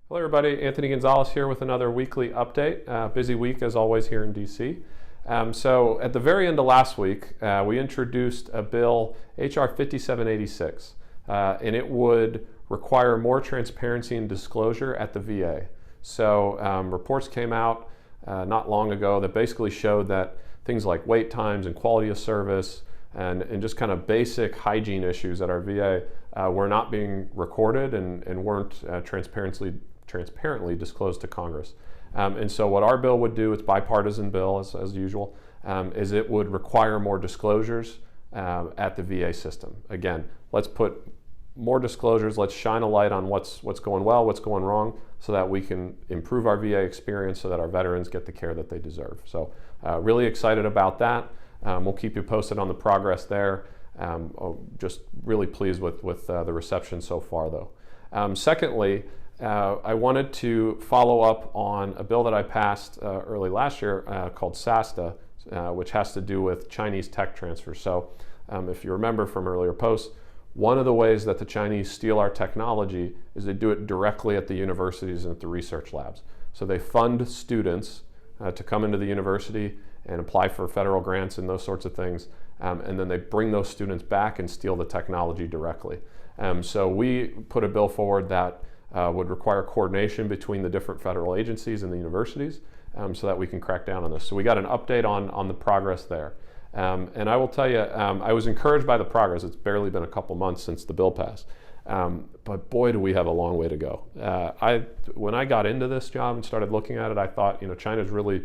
Hello everybody, Anthony Gonzalez here with another weekly update. Busy week as always here in DC. So at the very end of last week, we introduced a bill, HR 5786, and it would require more transparency and disclosure at the VA. So reports came out not long ago that basically showed that things like wait times and quality of service and just kind of basic hygiene issues at our VA were not being recorded and weren't transparently disclosed to Congress. And so what our bill would do, it's bipartisan bill as usual, is it would require more disclosures at the VA system. Again, let's put more disclosures, let's shine a light on what's going well, what's going wrong, so that we can improve our VA experience so that our veterans get the care that they deserve. So really excited about that. We'll keep you posted on the progress there. Just really pleased with the reception so far though. Secondly, I wanted to follow up on a bill that I passed early last year called SASTA, which has to do with Chinese tech transfer. So if you remember from earlier posts, one of the ways that the Chinese steal our technology is they do it directly at the universities and at the research labs. So they fund students to come into the university and apply for federal grants and those sorts of things, and then they bring those students back and steal the technology directly. So we put a bill forward that would require coordination between the different federal agencies and the universities so that we can crack down on this. So we got an update on the progress there. And I will tell you, I was encouraged by the progress. It's barely been a couple months since the bill passed. But boy, do we have a long way to go. When I got into this job and started looking at it, I thought, China's really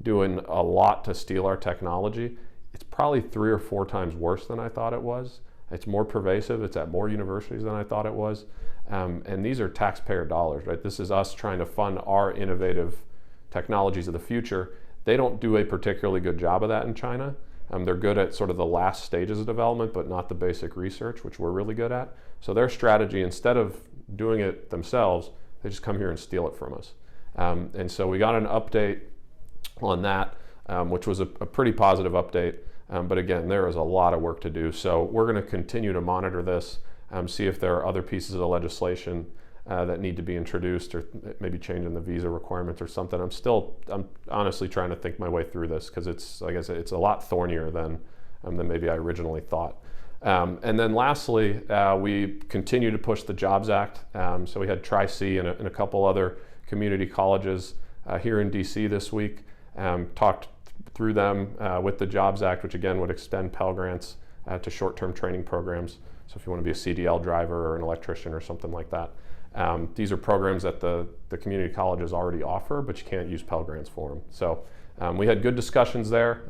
doing a lot to steal our technology. It's probably 3 or 4 times worse than I thought it was. It's more pervasive. It's at more universities than I thought it was. And these are taxpayer dollars, right? This is us trying to fund our innovative technologies of the future. They don't do a particularly good job of that in China. They're good at sort of the last stages of development, but not the basic research, which we're really good at. So their strategy, instead of doing it themselves, they just come here and steal it from us. And so we got an update on that, which was a pretty positive update. But again, there is a lot of work to do. So we're going to continue to monitor this, see if there are other pieces of the legislation that need to be introduced, or maybe changing the visa requirements or something. I'm honestly trying to think my way through this because it's, like I said, it's a lot thornier than maybe I originally thought. And then lastly, we continue to push the Jobs Act. So we had Tri-C and a couple other community colleges here in DC this week, talked through them with the Jobs Act, which again would extend Pell Grants to short-term training programs. So if you want to be a CDL driver or an electrician or something like that. These are programs that the community colleges already offer, but you can't use Pell Grants for them. So we had good discussions there,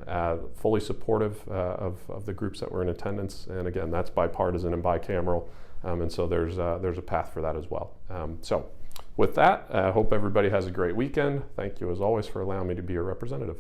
fully supportive of the groups that were in attendance. And again, that's bipartisan and bicameral. And so there's a path for that as well. So with that, I hope everybody has a great weekend. Thank you as always for allowing me to be your representative.